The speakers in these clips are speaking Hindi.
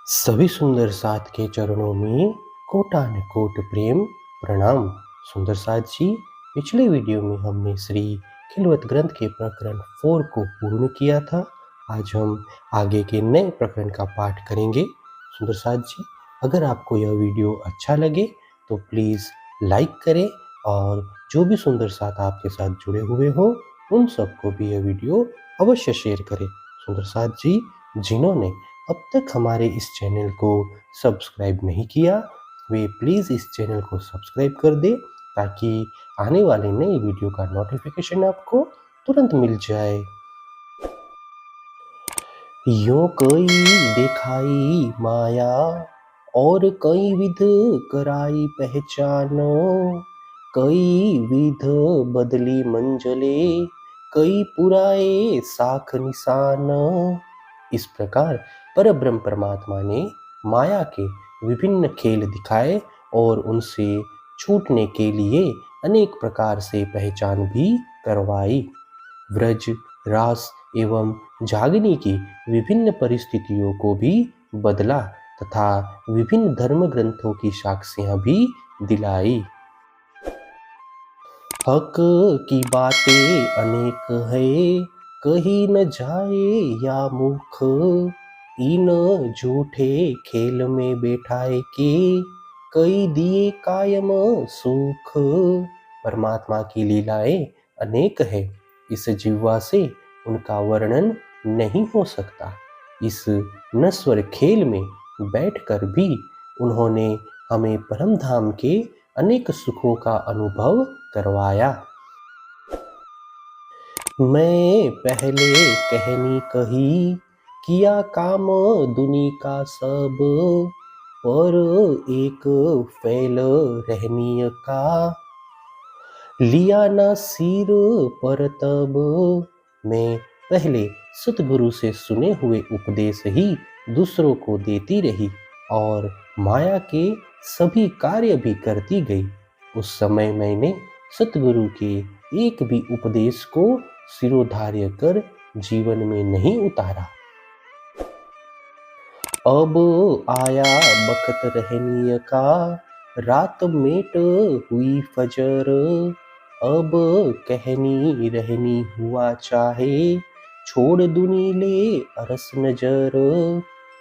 सभी सुंदर साथ के चरणों में कोटान कोट प्रेम प्रणाम। सुंदर साथ जी, पिछले वीडियो में हमने श्री खिलवत ग्रंथ के प्रकरण 4 को पूर्ण किया था। आज हम आगे के नए प्रकरण का पाठ करेंगे। सुंदर साथ जी, अगर आपको यह वीडियो अच्छा लगे तो प्लीज़ लाइक करें और जो भी सुंदर साथ आपके साथ जुड़े हुए हो उन सबको भी यह वीडियो अवश्य शेयर करें। सुंदर साथ जी, जिन्होंने अब तक हमारे इस चैनल को सब्सक्राइब नहीं किया, वे प्लीज़ इस चैनल को सब्सक्राइब कर दें ताकि आने वाले नए वीडियो का नोटिफिकेशन आपको तुरंत मिल जाए। यूं कोई दिखाई माया और कई विध कराई पहचानो, कई विध बदली मंजले, कई पुराए साख निशान। इस प्रकार परब्रह्म परमात्मा ने माया के विभिन्न खेल दिखाए और उनसे छूटने के लिए अनेक प्रकार से पहचान भी करवाई। व्रज, रास एवं जागनी की विभिन्न परिस्थितियों को भी बदला तथा विभिन्न धर्म ग्रंथों की साक्ष्यां भी दिलाई। हक की बातें अनेक है, कही न जाए या मुख, इन झूठे खेल में बैठाए के, कई दिए कायम सुख। परमात्मा की लीलाएं अनेक है, इस जिह्वा से उनका वर्णन नहीं हो सकता। इस नश्वर खेल में बैठकर भी उन्होंने हमें परम धाम के अनेक सुखों का अनुभव करवाया। मैं पहले कहनी कही, किया काम दुनी का सब, पर एक फैल रहनीय का, लिया ना सिर पर तब। मैं पहले सतगुरु से सुने हुए उपदेश ही दूसरों को देती रही और माया के सभी कार्य भी करती गई। उस समय मैंने सतगुरु के एक भी उपदेश को सिरोधार्य कर जीवन में नहीं उतारा। अब आया बखत रहनीय का, रात मेट हुई फजर, अब कहनी रहनी हुआ चाहे, छोड़ दुनी ले अरस नजर।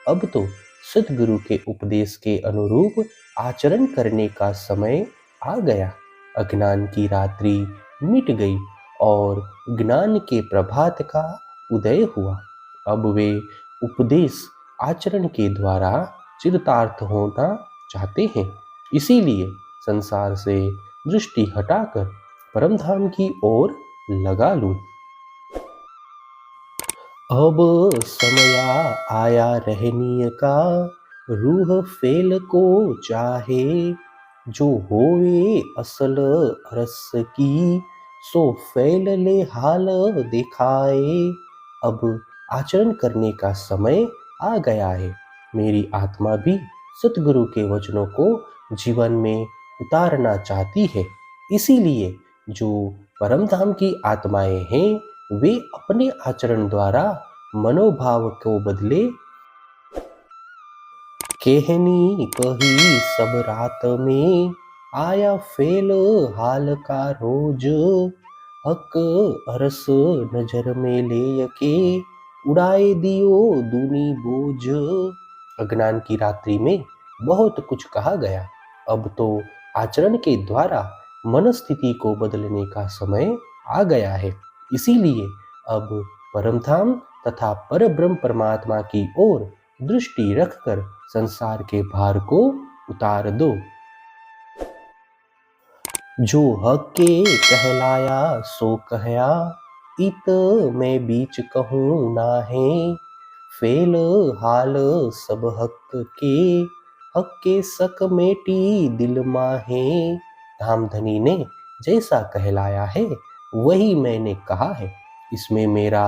अब तो सतगुरु के उपदेश के अनुरूप आचरण करने का समय आ गया। अज्ञान की रात्रि मिट गई और ज्ञान के प्रभात का उदय हुआ। अब वे उपदेश आचरण के द्वारा चिरतार्थ होना चाहते हैं, इसीलिए संसार से दृष्टि हटाकर परमधाम की ओर लगा लूं। अब समया आया रहनीय का, रूह फेल को चाहे, जो होवे असल रस की, सो फैल ले हाल दिखाए। अब आचरण करने का समय आ गया है। मेरी आत्मा भी सतगुरु के वचनों को जीवन में उतारना चाहती है, इसीलिए जो परमधाम की आत्माएं हैं वे अपने आचरण द्वारा मनोभाव को बदले। कहनी कही सब रात में, आया फेल हाल का रोज, हक अरस नजर में ले के, उड़ाए दियो दूनी बोझ। अज्ञान की रात्रि में बहुत कुछ कहा गया, अब तो आचरण के द्वारा मनस्थिति को बदलने का समय आ गया है। इसीलिए अब परमधाम तथा परब्रह्म परमात्मा की ओर दृष्टि रखकर संसार के भार को उतार दो। जो हक के कहलाया सो कहया, इत मैं बीच कहूँ नाहे, फेल हाल सब हक के, हक के सक मेटी दिल माहे। धामधनी ने जैसा कहलाया है वही मैंने कहा है, इसमें मेरा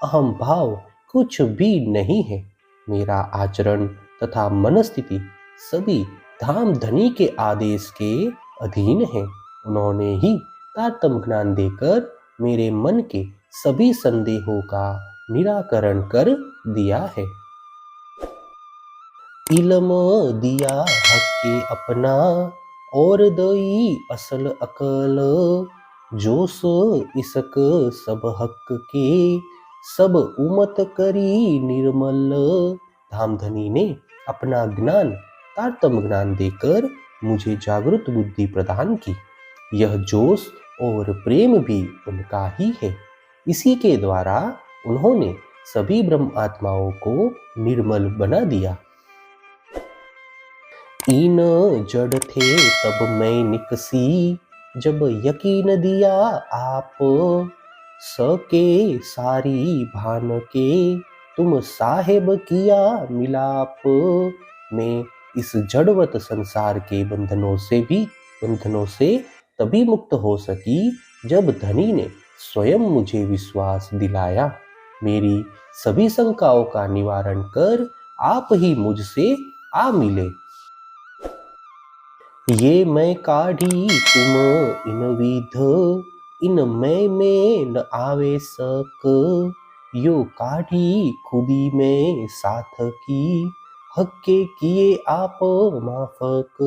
अहम भाव कुछ भी नहीं है। मेरा आचरण तथा मनस्थिति सभी धामधनी के आदेश के अधीन है। उन्होंने ही तारतम्य ज्ञान देकर मेरे मन के सभी संदेहों का निराकरण कर दिया है। इल्म दिया हक के अपना और दई असल अकल, जोश इसक सब हक के सब उमत करी निर्मल। धामधनी ने अपना ज्ञान तारतम्य ज्ञान देकर मुझे जागृत बुद्धि प्रदान की। यह जोश और प्रेम भी उनका ही है। इसी के द्वारा उन्होंने सभी ब्रह्म आत्माओं को निर्मल बना दिया। इन जड़ थे तब मैं निकसी, जब यकीन दिया आप, सके सारी भान के तुम साहेब किया मिलाप। मैं इस जड़वत संसार के बंधनों से तभी मुक्त हो सकी जब धनी ने स्वयं मुझे विश्वास दिलाया। मेरी सभी शंकाओं का निवारण कर आप ही मुझसे आ मिले। ये मैं काढ़ी तुम इन विध, इन मैं में न आवे सक, यो काढ़ी खुदी में साथ की, हक के किए आप माफक।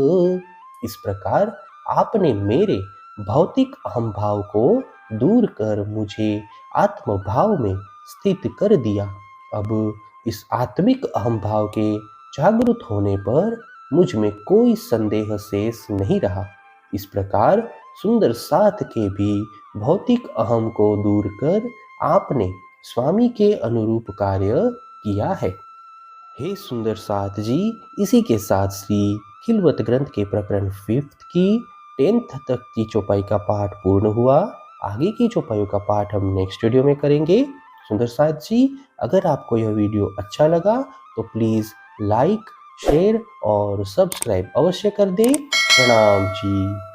इस प्रकार आपने मेरे भौतिक अहम भाव को दूर कर मुझे आत्म भाव में स्थित कर दिया। अब इस आत्मिक अहम भाव के जागृत होने पर मुझ में कोई संदेह शेष नहीं रहा। इस प्रकार सुंदर साथ के भी भौतिक अहम को दूर कर आपने स्वामी के अनुरूप कार्य किया है। हे सुंदर साथ जी, इसी के साथ श्री खिलवत ग्रंथ के प्रकरण 5th की 10th तक की चौपाई का पाठ पूर्ण हुआ। आगे की चौपाइयों का पाठ हम नेक्स्ट वीडियो में करेंगे। सुंदर साथ जी, अगर आपको यह वीडियो अच्छा लगा तो प्लीज़ लाइक, शेयर और सब्सक्राइब अवश्य कर दें। प्रणाम जी।